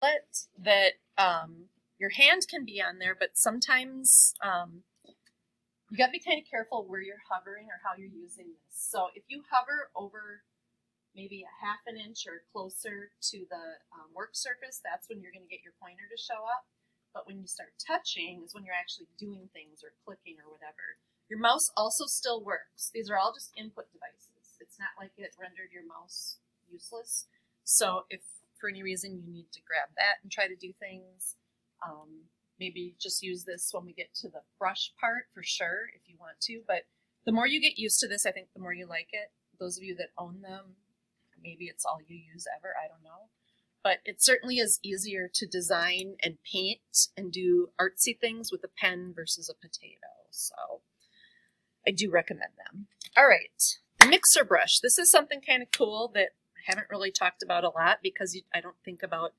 that your hand can be on there, but sometimes you got to be kind of careful where you're hovering or how you're using this. So if you hover over maybe a half an inch or closer to the work surface, that's when you're going to get your pointer to show up. But when you start touching is when you're actually doing things or clicking or whatever. Your mouse also still works. These are all just input devices. It's not like it rendered your mouse useless. So if for any reason you need to grab that and try to do things, maybe just use this when we get to the brush part for sure if you want to. But the more you get used to this, I think the more you like it. Those of you that own them, maybe it's all you use ever, I don't know. But it certainly is easier to design and paint and do artsy things with a pen versus a potato. So I do recommend them. All right, the mixer brush. This is something kind of cool that I haven't really talked about a lot because I don't think about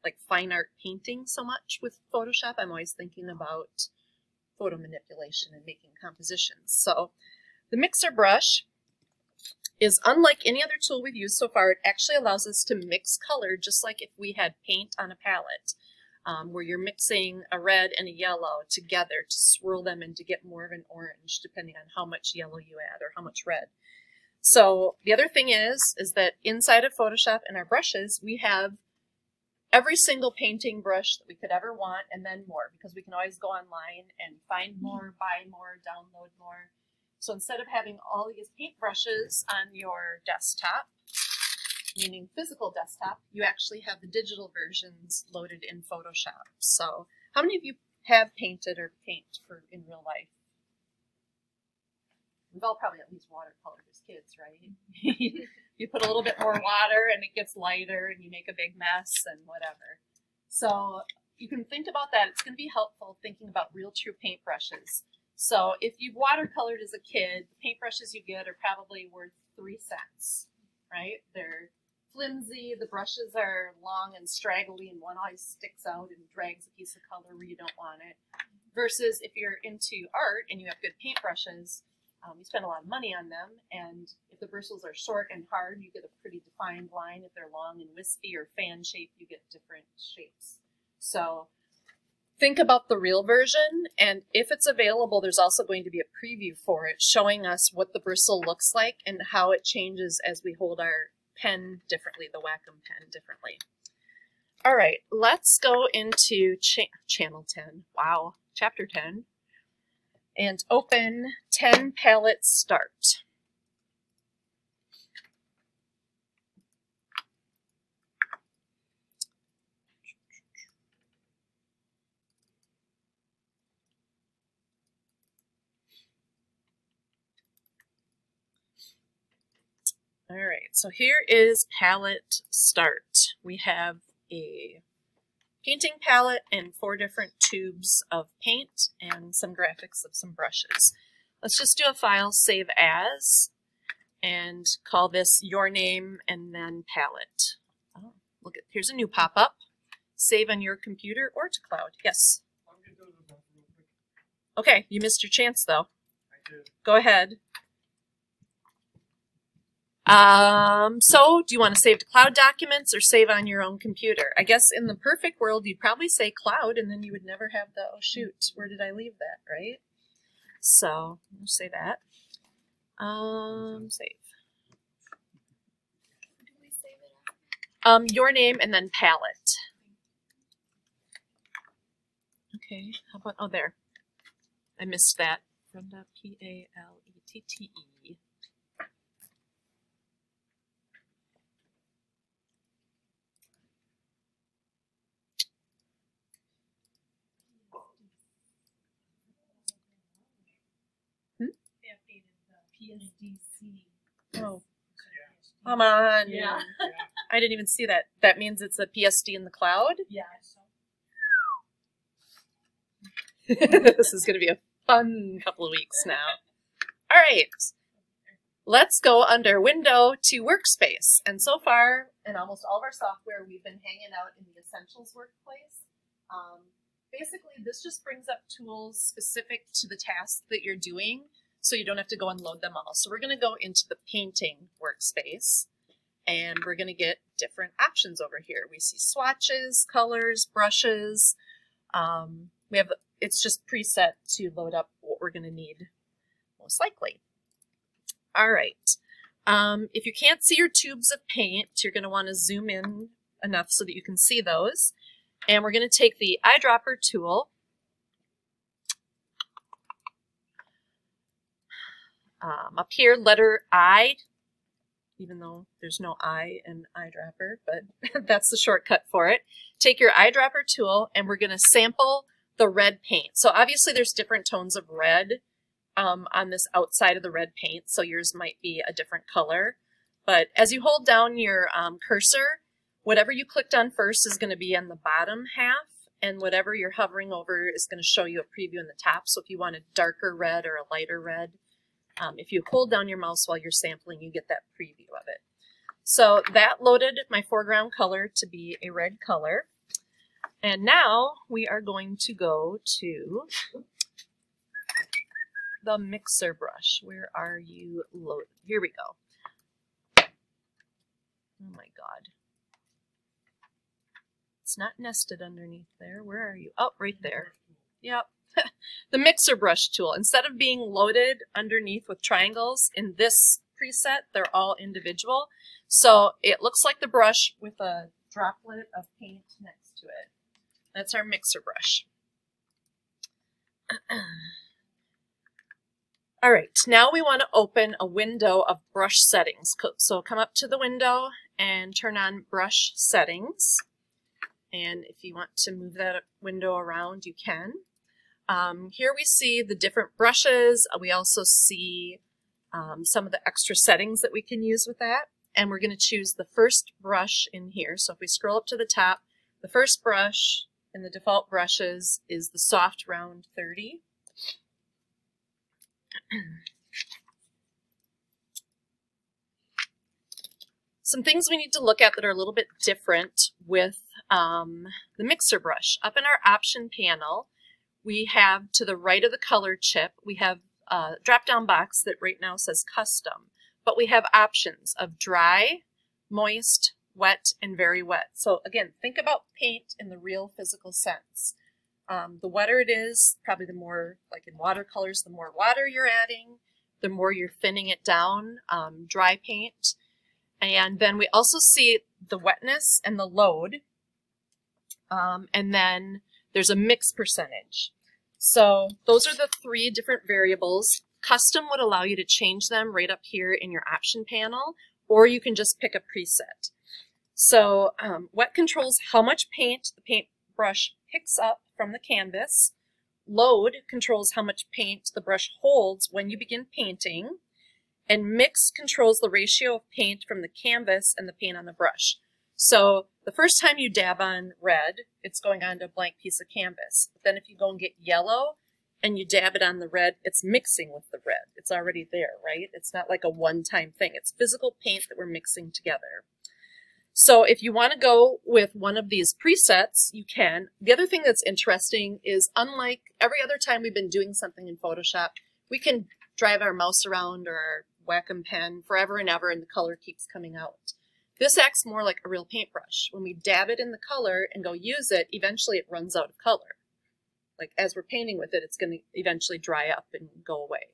like fine art painting so much with Photoshop. I'm always thinking about photo manipulation and making compositions. So the mixer brush is unlike any other tool we've used so far. It actually allows us to mix color just like if we had paint on a palette, where you're mixing a red and a yellow together to swirl them and to get more of an orange depending on how much yellow you add or how much red. So the other thing is that inside of Photoshop and our brushes, we have every single painting brush that we could ever want and then more, because we can always go online and find more, buy more, download more. So instead of having all these paint brushes on your desktop, meaning physical desktop, you actually have the digital versions loaded in Photoshop. So how many of you have painted or paint in real life? We've all probably at least watercolored as kids, right? You put a little bit more water and it gets lighter and you make a big mess and whatever. So you can think about that. It's going to be helpful thinking about real true paintbrushes. So if you've watercolored as a kid, the paintbrushes you get are probably worth 3 cents, right? They're flimsy, the brushes are long and straggly, and one always sticks out and drags a piece of color where you don't want it. Versus if you're into art and you have good paintbrushes, you spend a lot of money on them, and if the bristles are short and hard, you get a pretty defined line. If they're long and wispy or fan shaped, you get different shapes. So think about the real version, and if it's available, there's also going to be a preview for it showing us what the bristle looks like and how it changes as we hold our pen differently, the Wacom pen differently. All right, let's go into channel 10, wow, chapter 10, and open 10 palette start. All right, so here is palette start. We have a painting palette and 4 different tubes of paint and some graphics of some brushes. Let's just do a file, save as, and call this your name and then palette. Oh, look at, here's a new pop-up. Save on your computer or to cloud. Yes? Okay, you missed your chance though. I did. Go ahead. So do you want to save to cloud documents or save on your own computer? I guess in the perfect world, you'd probably say cloud and then you would never have the, oh shoot, where did I leave that, right? So we'll say that. Save. Your name and then palette. Okay, how about, oh there. I missed that. Brenda, P-A-L-E-T-T-E. PSDC. Oh, come on. Yeah. I didn't even see that. That means it's a PSD in the cloud? Yeah. This is going to be a fun couple of weeks now. All right. Let's go under Window to Workspace. And so far, in almost all of our software, we've been hanging out in the Essentials workplace. Basically, this just brings up tools specific to the task that you're doing, so you don't have to go and load them all. So we're going to go into the Painting workspace. and we're going to get different options over here. We see swatches, colors, brushes. It's just preset to load up what we're going to need most likely. All right. If you can't see your tubes of paint, you're going to want to zoom in enough so that you can see those. And we're going to take the eyedropper tool. Up here, letter I, even though there's no I in eyedropper, but that's the shortcut for it. Take your eyedropper tool and we're going to sample the red paint. So obviously there's different tones of red on this outside of the red paint, so yours might be a different color. But as you hold down your cursor, whatever you clicked on first is going to be on the bottom half, and whatever you're hovering over is going to show you a preview in the top. So if you want a darker red or a lighter red, if you hold down your mouse while you're sampling, you get that preview of it. So that loaded my foreground color to be a red color. And now we are going to go to the mixer brush. Where are you loaded? Here we go. Oh my God. It's not nested underneath there. Where are you? Oh, right there. Yep. The mixer brush tool. Instead of being loaded underneath with triangles in this preset, they're all individual. So it looks like the brush with a droplet of paint next to it. That's our mixer brush. All right, now we want to open a window of brush settings. So come up to the window and turn on brush settings. And if you want to move that window around, you can. Here we see the different brushes. We also see some of the extra settings that we can use with that. And we're going to choose the first brush in here. So if we scroll up to the top, the first brush in the default brushes is the soft round 30. Some things we need to look at that are a little bit different with the mixer brush. Up in our option panel, we have to the right of the color chip, we have a drop-down box that right now says custom, but we have options of dry, moist, wet, and very wet. So again, think about paint in the real physical sense. The wetter it is, probably the more, like in watercolors, the more water you're adding, the more you're thinning it down, dry paint. And then we also see the wetness and the load. And then there's a mix percentage. So those are the three different variables. Custom would allow you to change them right up here in your option panel, or you can just pick a preset. So wet controls how much paint the paintbrush picks up from the canvas. Load controls how much paint the brush holds when you begin painting. And mix controls the ratio of paint from the canvas and the paint on the brush. So the first time you dab on red, it's going onto a blank piece of canvas. But then if you go and get yellow and you dab it on the red, it's mixing with the red. It's already there, right? It's not like a one-time thing. It's physical paint that we're mixing together. So if you want to go with one of these presets, you can. The other thing that's interesting is, unlike every other time we've been doing something in Photoshop, we can drive our mouse around or our Wacom pen forever and ever and the color keeps coming out. This acts more like a real paintbrush. When we dab it in the color and go use it, eventually it runs out of color. Like as we're painting with it, it's going to eventually dry up and go away.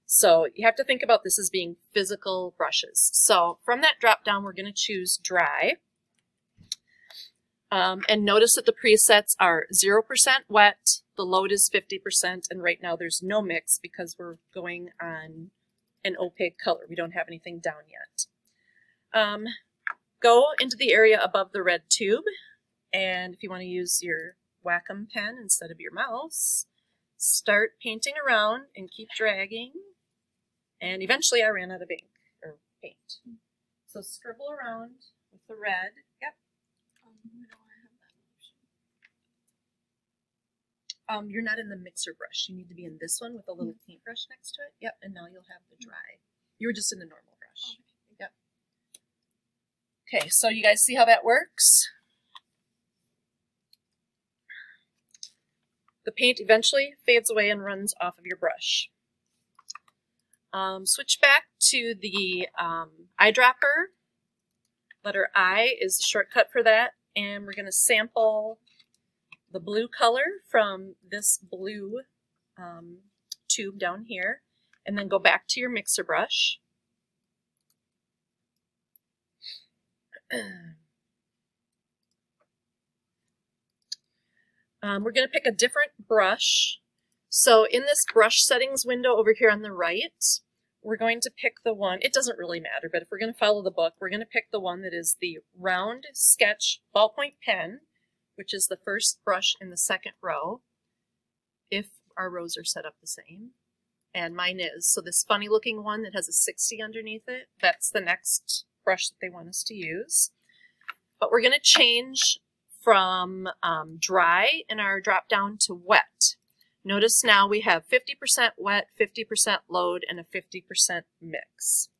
So you have to think about this as being physical brushes. So from that drop down, we're going to choose dry. And notice that the presets are 0% wet, the load is 50%, and right now there's no mix because we're going on an opaque color. We don't have anything down yet. Go into the area above the red tube, and if you want to use your Wacom pen instead of your mouse, start painting around and keep dragging. And eventually I ran out of ink or paint. So scribble around with the red. Yep. You're not in the mixer brush. You need to be in this one with a little paintbrush next to it. Yep, and now you'll have the dry. You were just in the normal brush. Yep. Okay, so you guys see how that works? The paint eventually fades away and runs off of your brush. Switch back to the eyedropper Letter I is the shortcut for that, and we're going to sample the blue color from this blue tube down here, and then go back to your mixer brush. We're going to pick a different brush. So in this brush settings window over here on the right, we're going to pick the one, it doesn't really matter, but if we're going to follow the book, we're going to pick the one that is the round sketch ballpoint pen, which is the first brush in the second row, if our rows are set up the same. And mine is. So this funny looking one that has a 60 underneath it, that's the next brush that they want us to use. But we're going to change from dry in our drop down to wet. Notice now we have 50% wet, 50% load, and a 50% mix.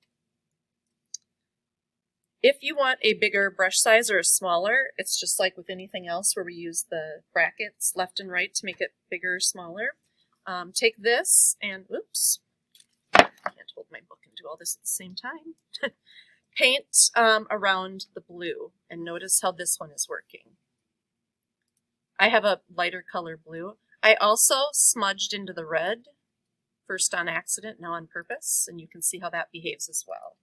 If you want a bigger brush size or a smaller, it's just like with anything else where we use the brackets left and right to make it bigger or smaller. Take this and, oops, I can't hold my book and do all this at the same time. Paint around the blue, and notice how this one is working. I have a lighter color blue. I also smudged into the red, first on accident, now on purpose, and you can see how that behaves as well.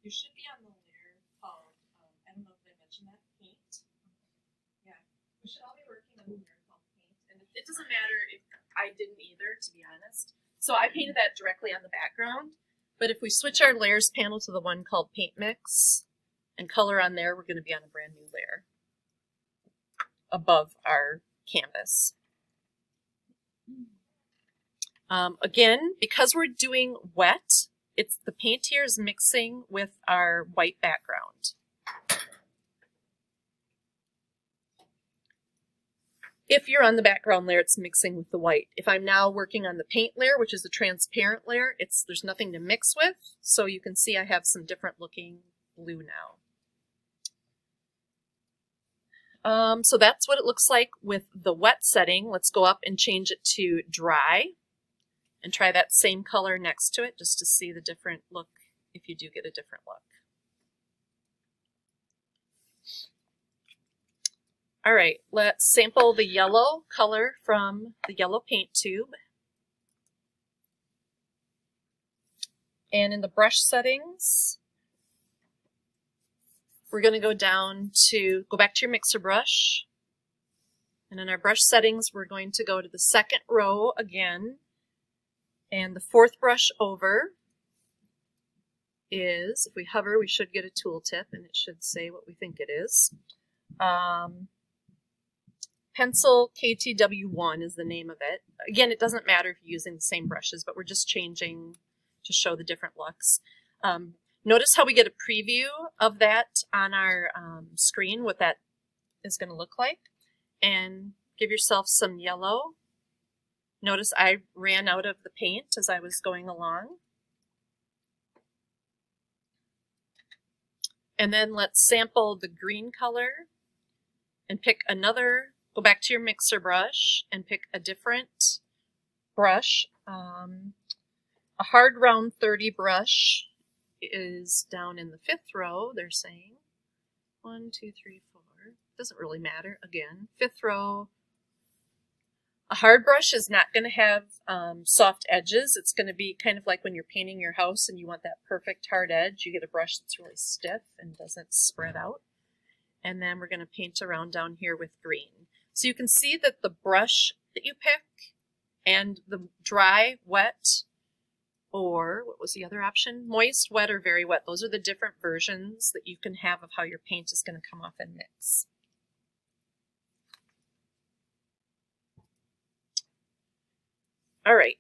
You should be on the layer called, I don't know if I mentioned that, paint. Yeah, we should all be working on the layer called paint. And it doesn't matter if I didn't either, to be honest. So I painted that directly on the background. But if we switch our layers panel to the one called Paint Mix and color on there, we're going to be on a brand new layer above our canvas. Again, because we're doing wet, the paint here is mixing with our white background. If you're on the background layer, it's mixing with the white. If I'm now working on the paint layer, which is a transparent layer, there's nothing to mix with, so you can see I have some different looking blue now. So that's what it looks like with the wet setting. Let's go up and change it to dry. And try that same color next to it just to see the different look if you do get a different look. All right, let's sample the yellow color from the yellow paint tube. And in the brush settings, we're going to go back to your mixer brush. And in our brush settings, we're going to go to the second row again. And the fourth brush over is, if we hover, we should get a tooltip, and it should say what we think it is. Pencil KTW1 is the name of it. Again, it doesn't matter if you're using the same brushes, but we're just changing to show the different looks. Notice how we get a preview of that on our screen, what that is going to look like. And give yourself some yellow. Notice I ran out of the paint as I was going along. And then let's sample the green color and pick another, go back to your mixer brush and pick a different brush. A hard round 30 brush is down in the fifth row, they're saying. 1, 2, 3, 4. Doesn't really matter. Again, fifth row. A hard brush is not going to have soft edges. It's going to be kind of like when you're painting your house and you want that perfect hard edge. You get a brush that's really stiff and doesn't spread out. And then we're going to paint around down here with green. So you can see that the brush that you pick and the dry, wet, or what was the other option? Moist, wet, or very wet. Those are the different versions that you can have of how your paint is going to come off and mix. All right,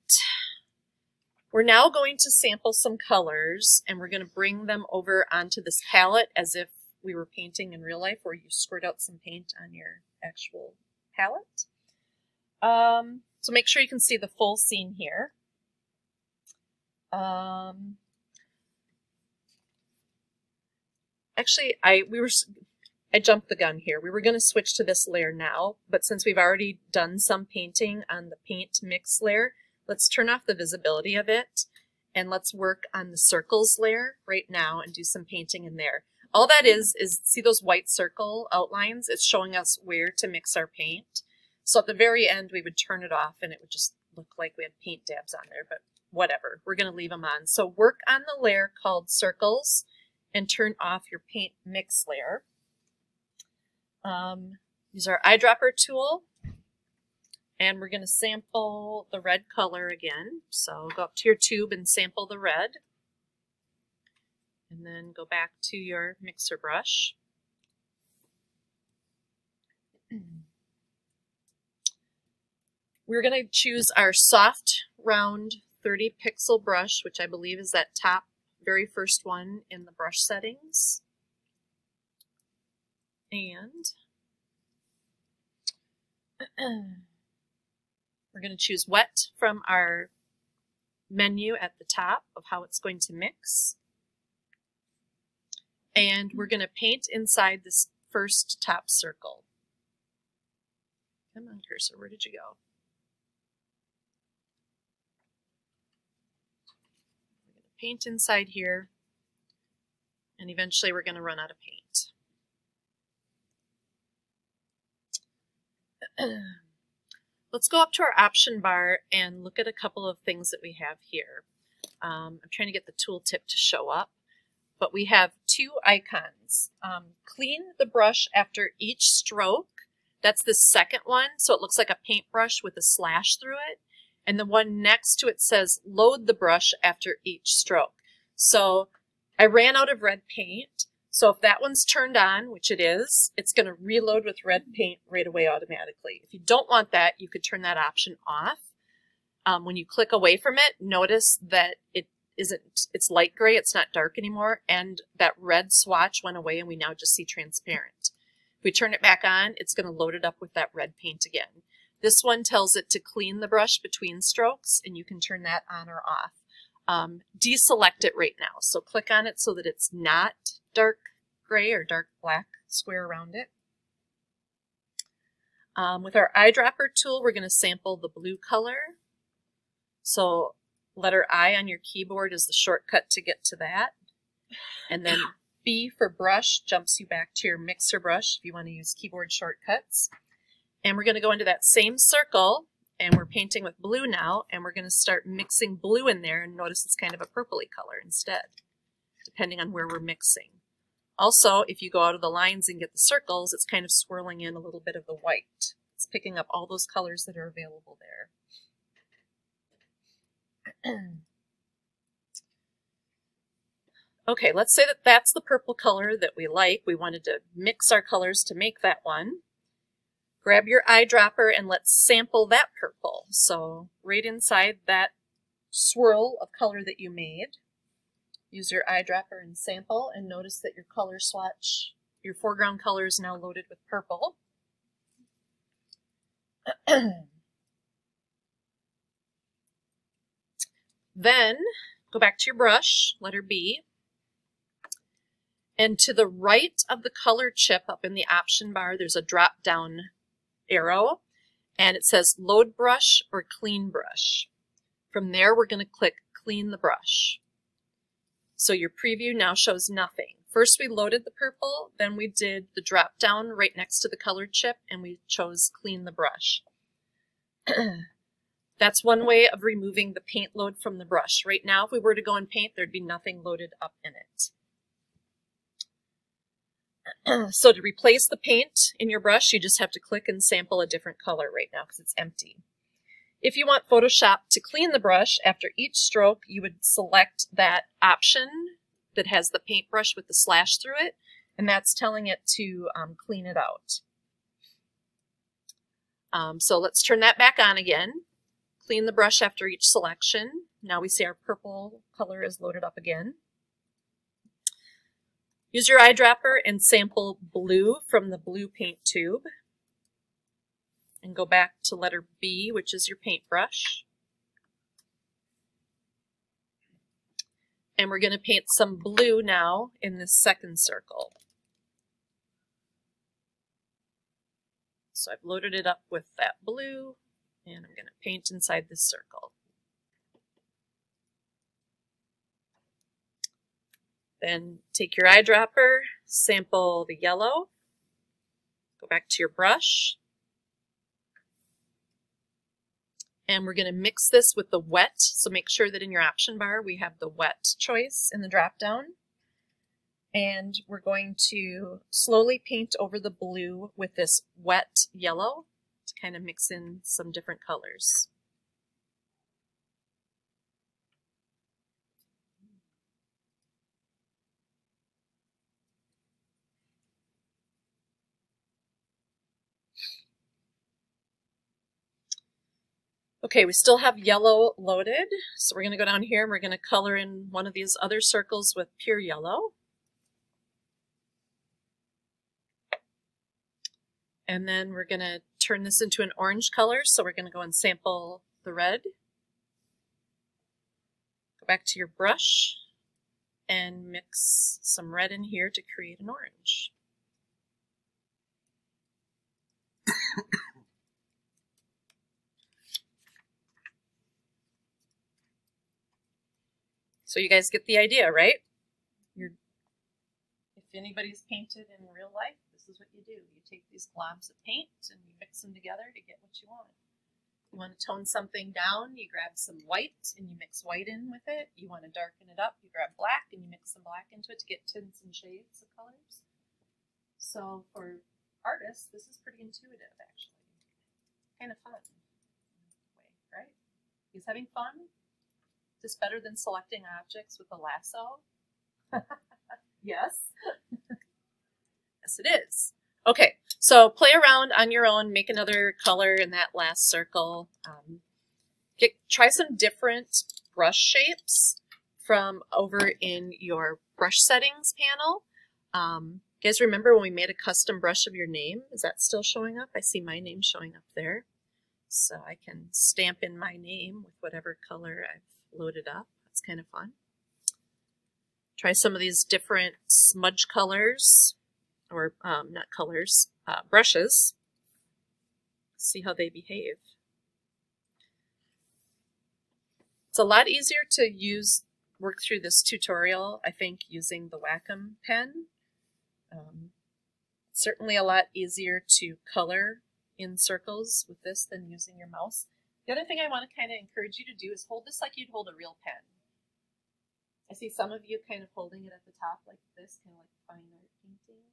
we're now going to sample some colors and we're going to bring them over onto this palette as if we were painting in real life where you squirt out some paint on your actual palette. So make sure you can see the full scene here. Actually, I jumped the gun here. We were going to switch to this layer now, but since we've already done some painting on the paint mix layer, let's turn off the visibility of it and let's work on the circles layer right now and do some painting in there. All that is see those white circle outlines? It's showing us where to mix our paint. So at the very end, we would turn it off and it would just look like we had paint dabs on there, but whatever. We're going to leave them on. So work on the layer called circles and turn off your paint mix layer. Use our eyedropper tool, and we're going to sample the red color again. So go up to your tube and sample the red, and then go back to your mixer brush. We're going to choose our soft, round 30 pixel brush, which I believe is that top very first one in the brush settings. And we're going to choose wet from our menu at the top of how it's going to mix. And we're going to paint inside this first top circle. Come on, cursor, where did you go? We're going to paint inside here, and eventually we're going to run out of paint. Let's go up to our option bar and look at a couple of things that we have here. I'm trying to get the tooltip to show up, but we have two icons. Clean the brush after each stroke. That's the second one, so it looks like a paintbrush with a slash through it. And the one next to it says load the brush after each stroke. So I ran out of red paint. So if that one's turned on, which it is, it's going to reload with red paint right away automatically. If you don't want that, you could turn that option off. When you click away from it, notice that it's light gray, it's not dark anymore, and that red swatch went away and we now just see transparent. If we turn it back on, it's going to load it up with that red paint again. This one tells it to clean the brush between strokes, and you can turn that on or off. Deselect it right now. So click on it so that it's not dark gray or dark black square around it. With our eyedropper tool, we're going to sample the blue color. So letter I on your keyboard is the shortcut to get to that. And then B for brush jumps you back to your mixer brush if you want to use keyboard shortcuts. And we're going to go into that same circle, and we're painting with blue now, and we're going to start mixing blue in there, and notice it's kind of a purpley color instead, depending on where we're mixing. Also, if you go out of the lines and get the circles, it's kind of swirling in a little bit of the white. It's picking up all those colors that are available there. Okay, let's say that that's the purple color that we like. We wanted to mix our colors to make that one. Grab your eyedropper and let's sample that purple. So right inside that swirl of color that you made, use your eyedropper and sample, and notice that your color swatch, your foreground color is now loaded with purple. Then go back to your brush, letter B, and to the right of the color chip up in the option bar, there's a drop down arrow, and it says load brush or clean brush. From there, we're going to click clean the brush. So your preview now shows nothing. First we loaded the purple, then we did the drop down right next to the color chip, and we chose clean the brush. That's one way of removing the paint load from the brush. Right now, if we were to go and paint, there'd be nothing loaded up in it. So to replace the paint in your brush, you just have to click and sample a different color right now because it's empty. If you want Photoshop to clean the brush after each stroke, you would select that option that has the paintbrush with the slash through it, and that's telling it to clean it out. So let's turn that back on again. Clean the brush after each selection. Now we see our purple color is loaded up again. Use your eyedropper and sample blue from the blue paint tube. And go back to letter B, which is your paintbrush. And we're going to paint some blue now in this second circle. So I've loaded it up with that blue, and I'm going to paint inside this circle. Then take your eyedropper, sample the yellow, go back to your brush, and we're going to mix this with the wet. So make sure that in your option bar we have the wet choice in the drop down. And we're going to slowly paint over the blue with this wet yellow to kind of mix in some different colors. Okay, we still have yellow loaded, so we're going to go down here and we're going to color in one of these other circles with pure yellow. And then we're going to turn this into an orange color, so we're going to go and sample the red. Go back to your brush and mix some red in here to create an orange. So you guys get the idea, right? If anybody's painted in real life, this is what you do. You take these globs of paint and you mix them together to get what you want. You want to tone something down, you grab some white and you mix white in with it. You want to darken it up, you grab black and you mix some black into it to get tints and shades of colors. So for artists, this is pretty intuitive actually. Kind of fun, right? Is having fun? Is this better than selecting objects with a lasso? Yes. Yes, it is. Okay, so play around on your own, make another color in that last circle. Try some different brush shapes from over in your brush settings panel. You guys remember when we made a custom brush of your name? Is that still showing up? I see my name showing up there. So I can stamp in my name with whatever color I've loaded up. That's kind of fun. Try some of these different smudge colors, or not colors, brushes. See how they behave. It's a lot easier to work through this tutorial, I think, using the Wacom pen. Certainly a lot easier to color in circles with this than using your mouse. The other thing I want to kind of encourage you to do is hold this like you'd hold a real pen. I see some of you kind of holding it at the top like this, kind of like fine art painting.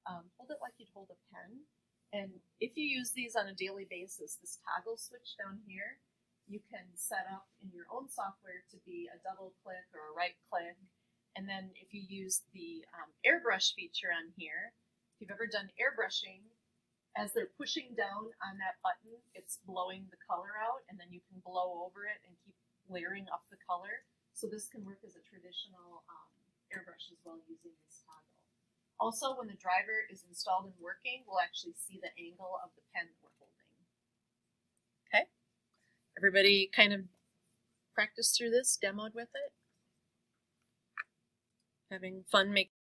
Hold it like you'd hold a pen. And if you use these on a daily basis, this toggle switch down here, you can set up in your own software to be a double click or a right click. And then if you use the airbrush feature on here, if you've ever done airbrushing, as they're pushing down on that button, it's blowing the color out, and then you can blow over it and keep layering up the color. So this can work as a traditional airbrush as well using this toggle. Also, when the driver is installed and working, we'll actually see the angle of the pen that we're holding. Okay? Everybody kind of practiced through this, demoed with it? Having fun making